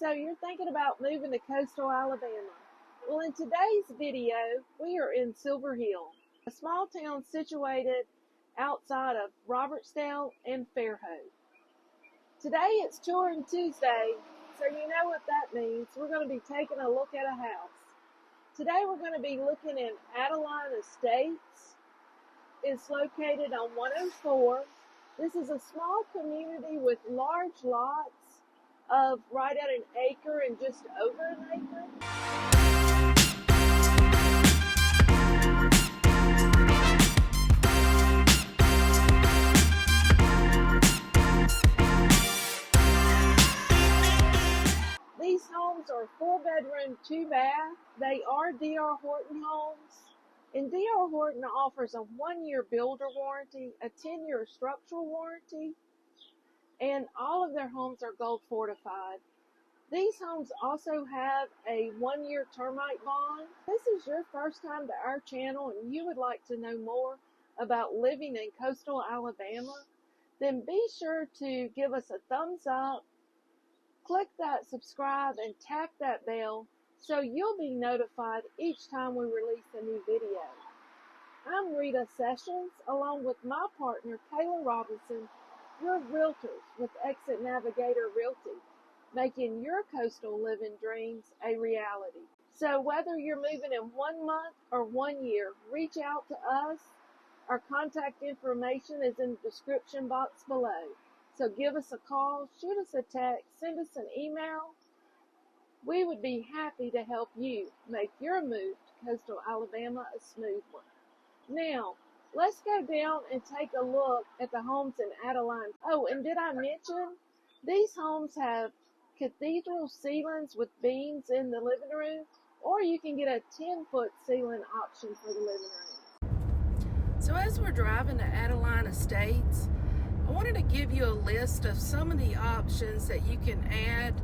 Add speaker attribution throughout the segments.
Speaker 1: So you're thinking about moving to coastal Alabama. Well, in today's video, we are in Silverhill, a small town situated outside of Robertsdale and Fairhope. Today it's Touring Tuesday, so you know what that means. We're going to be taking a look at a house. Today we're going to be looking at Adeline Estates. It's located on 104. This is a small community with large lots of right at an acre and just over an acre. These homes are 4-bedroom, 2-bath. They are D.R. Horton homes. And D.R. Horton offers a 1-year builder warranty, a 10-year structural warranty, and all of their homes are gold fortified. These homes also have a 1-year termite bond. If this is your first time to our channel and you would like to know more about living in coastal Alabama, then be sure to give us a thumbs up, click that subscribe, and tap that bell so you'll be notified each time we release a new video. I'm Rita Sessions, along with my partner, Kayla Robinson, your realtors with Exit Navigator Realty, making your coastal living dreams a reality. So whether you're moving in 1 month or 1 year, reach out to us. Our contact information is in the description box below. So give us a call, shoot us a text, send us an email. We would be happy to help you make your move to coastal Alabama a smooth one. Now, let's go down and take a look at the homes in Adeline. Oh, and did I mention these homes have cathedral ceilings with beams in the living room, or you can get a 10-foot ceiling option for the living room. So as we're driving to Adeline Estates, I wanted to give you a list of some of the options that you can add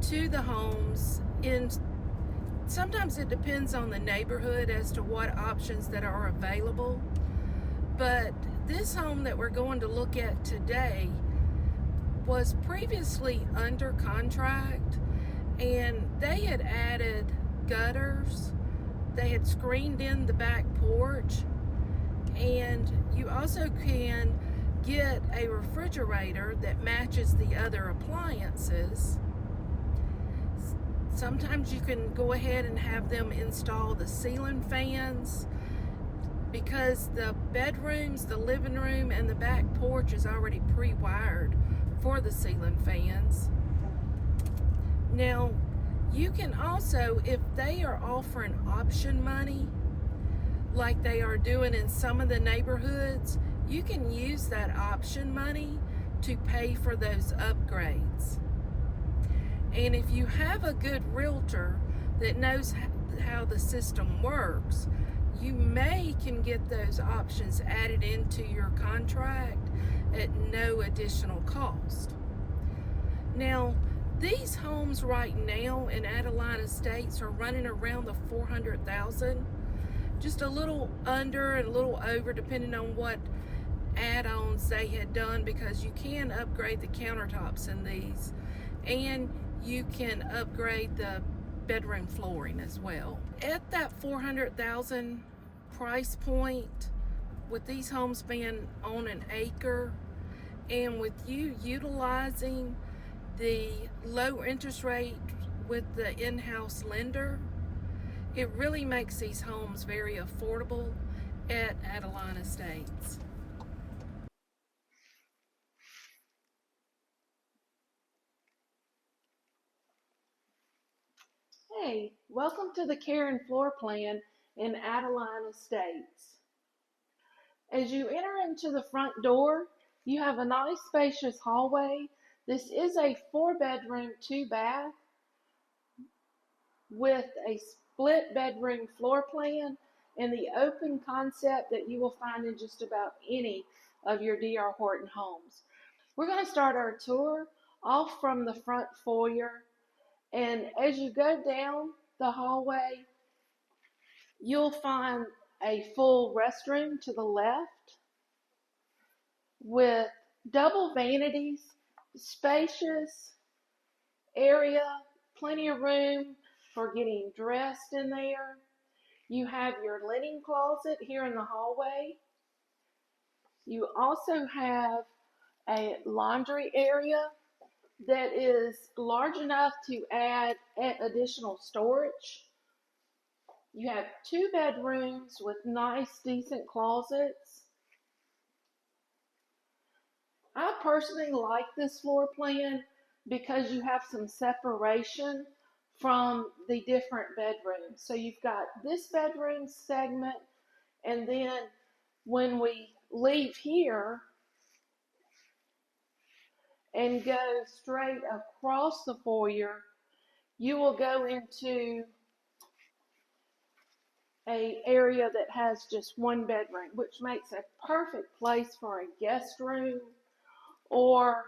Speaker 1: to the homes. Sometimes it depends on the neighborhood as to what options that are available. But this home that we're going to look at today was previously under contract, and they had added gutters, they had screened in the back porch, and you also can get a refrigerator that matches the other appliances. Sometimes you can go ahead and have them install the ceiling fans, because the bedrooms, the living room, and the back porch is already pre-wired for the ceiling fans. Now, you can also, if they are offering option money, like they are doing in some of the neighborhoods, you can use that option money to pay for those upgrades. And if you have a good realtor that knows how the system works, you can get those options added into your contract at no additional cost. Now, these homes right now in Adeline Estates are running around the $400,000, just a little under and a little over depending on what add-ons they had done, because you can upgrade the countertops in these, and you can upgrade the bedroom flooring as well. At that $400,000 price point, with these homes being on an acre, and with you utilizing the low interest rate with the in-house lender, it really makes these homes very affordable at Adeline Estates. Hey, welcome to the Carin floor plan in Adeline Estates. As you enter into the front door, you have a nice spacious hallway. This is a 4-bedroom, 2-bath with a split bedroom floor plan and the open concept that you will find in just about any of your D.R. Horton homes. We're going to start our tour off from the front foyer. And as you go down the hallway, you'll find a full restroom to the left with double vanities, spacious, area, plenty of room for getting dressed in there. You have your linen closet here in the hallway. You also have a laundry area that is large enough to add additional storage. You have 2 bedrooms with nice, decent closets. I personally like this floor plan because you have some separation from the different bedrooms. So you've got this bedroom segment, and then when we leave here and go straight across the foyer, you will go into an area that has just 1 bedroom, which makes a perfect place for a guest room or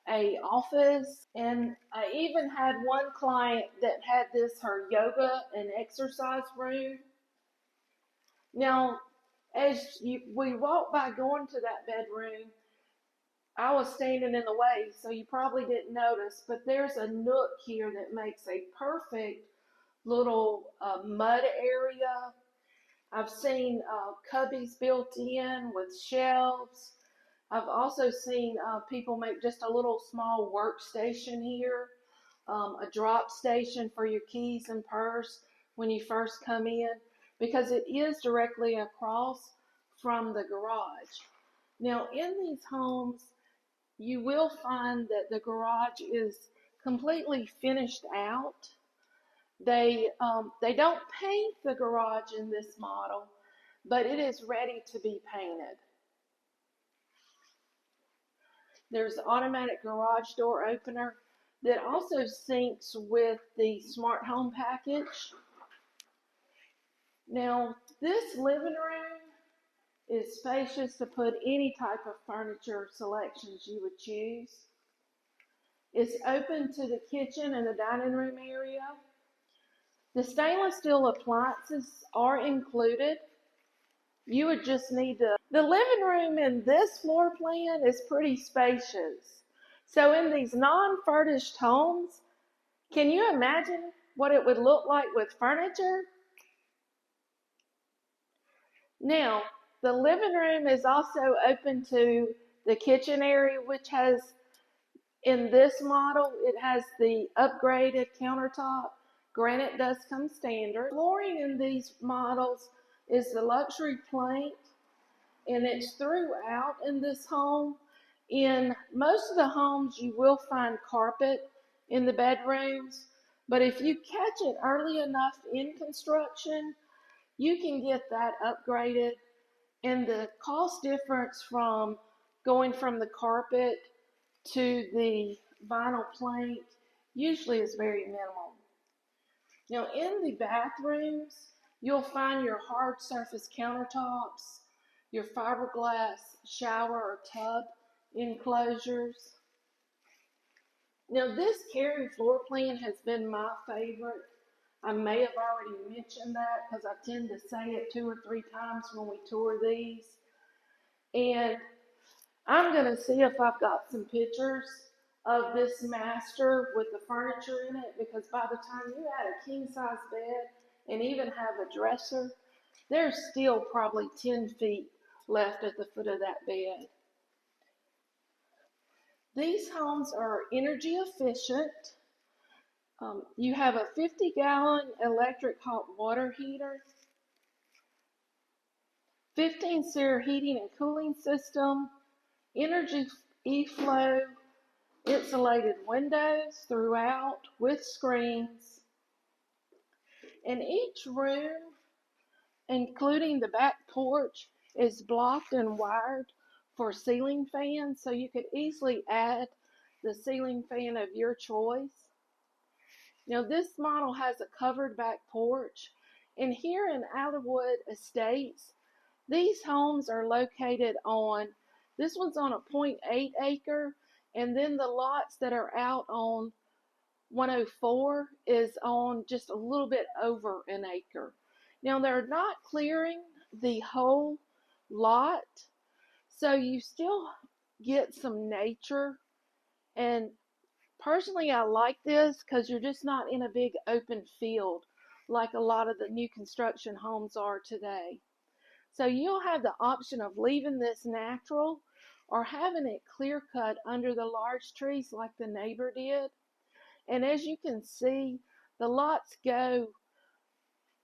Speaker 1: a office. And I even had one client that had this her yoga and exercise room. Now, as we walked by going to that bedroom, I was standing in the way, so you probably didn't notice, but there's a nook here that makes a perfect little mud area. I've seen cubbies built in with shelves. I've also seen people make just a little small workstation here, a drop station for your keys and purse when you first come in, because it is directly across from the garage. Now, in these homes, you will find that the garage is completely finished out. They don't paint the garage in this model, but it is ready to be painted. There's automatic garage door opener that also syncs with the smart home package. Now, this living room is spacious to put any type of furniture selections you would choose. It's open to the kitchen and the dining room area. The stainless steel appliances are included. You would just need to... The living room in this floor plan is pretty spacious. So in these non-furnished homes, can you imagine what it would look like with furniture? Now, the living room is also open to the kitchen area, which has, in this model, it has the upgraded countertop. Granite does come standard. Flooring in these models is the luxury plank, and it's throughout in this home. In most of the homes, you will find carpet in the bedrooms, but if you catch it early enough in construction, you can get that upgraded, and the cost difference from going from the carpet to the vinyl plank usually is very minimal. Now, in the bathrooms, you'll find your hard surface countertops, your fiberglass shower or tub enclosures. Now, this Carin floor plan has been my favorite. I may have already mentioned that because I tend to say it 2 or 3 times when we tour these. And I'm going to see if I've got some pictures of this master with the furniture in it, because by the time you add a king-size bed and even have a dresser, there's still probably 10 feet left at the foot of that bed. These homes are energy efficient. You have a 50-gallon electric hot water heater, 15-SEER heating and cooling system, energy e-flow, insulated windows throughout with screens. And each room, including the back porch, is blocked and wired for ceiling fans, so you could easily add the ceiling fan of your choice. Now, this model has a covered back porch, and here in Adeline Estates, these homes are located on, this one's on a 0.8 acre, and then the lots that are out on 104 is on just a little bit over an acre. Now, they're not clearing the whole lot, so you still get some nature and Personally, I like this because you're just not in a big open field like a lot of the new construction homes are today. So you'll have the option of leaving this natural or having it clear cut under the large trees like the neighbor did. And as you can see, the lots go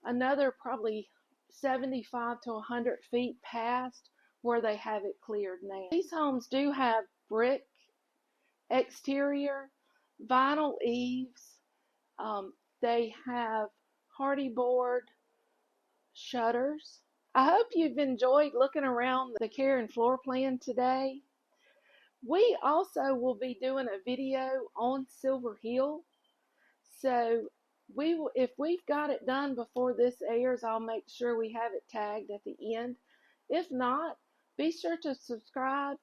Speaker 1: another probably 75 to 100 feet past where they have it cleared now. These homes do have brick exterior, vinyl eaves, they have hardy board shutters. I hope you've enjoyed looking around the Carin floor plan today. We also will be doing a video on Silverhill. So if we've got it done before this airs, I'll make sure we have it tagged at the end. If not, be sure to subscribe,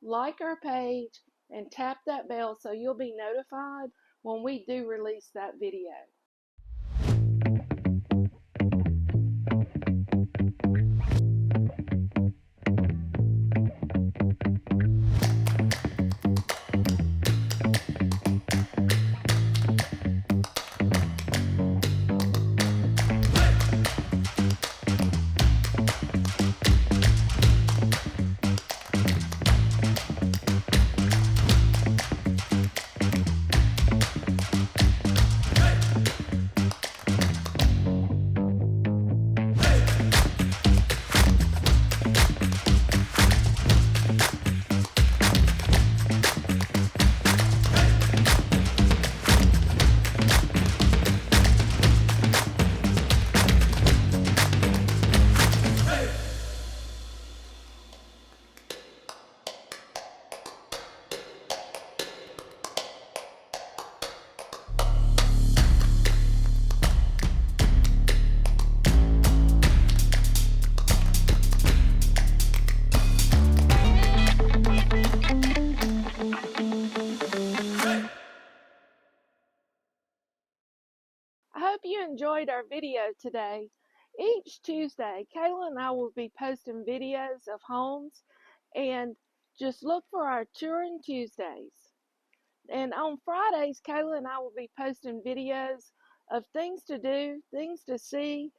Speaker 1: like our page, and tap that bell so you'll be notified when we do release that video. I hope you enjoyed our video today. Each Tuesday, Kayla and I will be posting videos of homes, and just look for our Touring Tuesdays. And on Fridays, Kayla and I will be posting videos of things to do, things to see,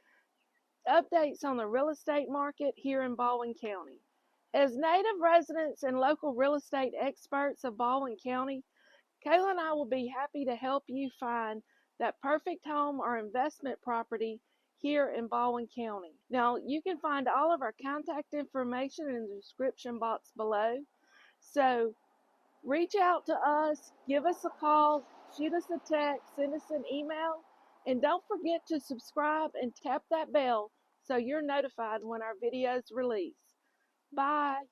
Speaker 1: updates on the real estate market here in Baldwin County. As native residents and local real estate experts of Baldwin County, Kayla and I will be happy to help you find that perfect home or investment property here in Baldwin County. Now, you can find all of our contact information in the description box below. So reach out to us, give us a call, shoot us a text, send us an email, and don't forget to subscribe and tap that bell so you're notified when our videos release. Bye.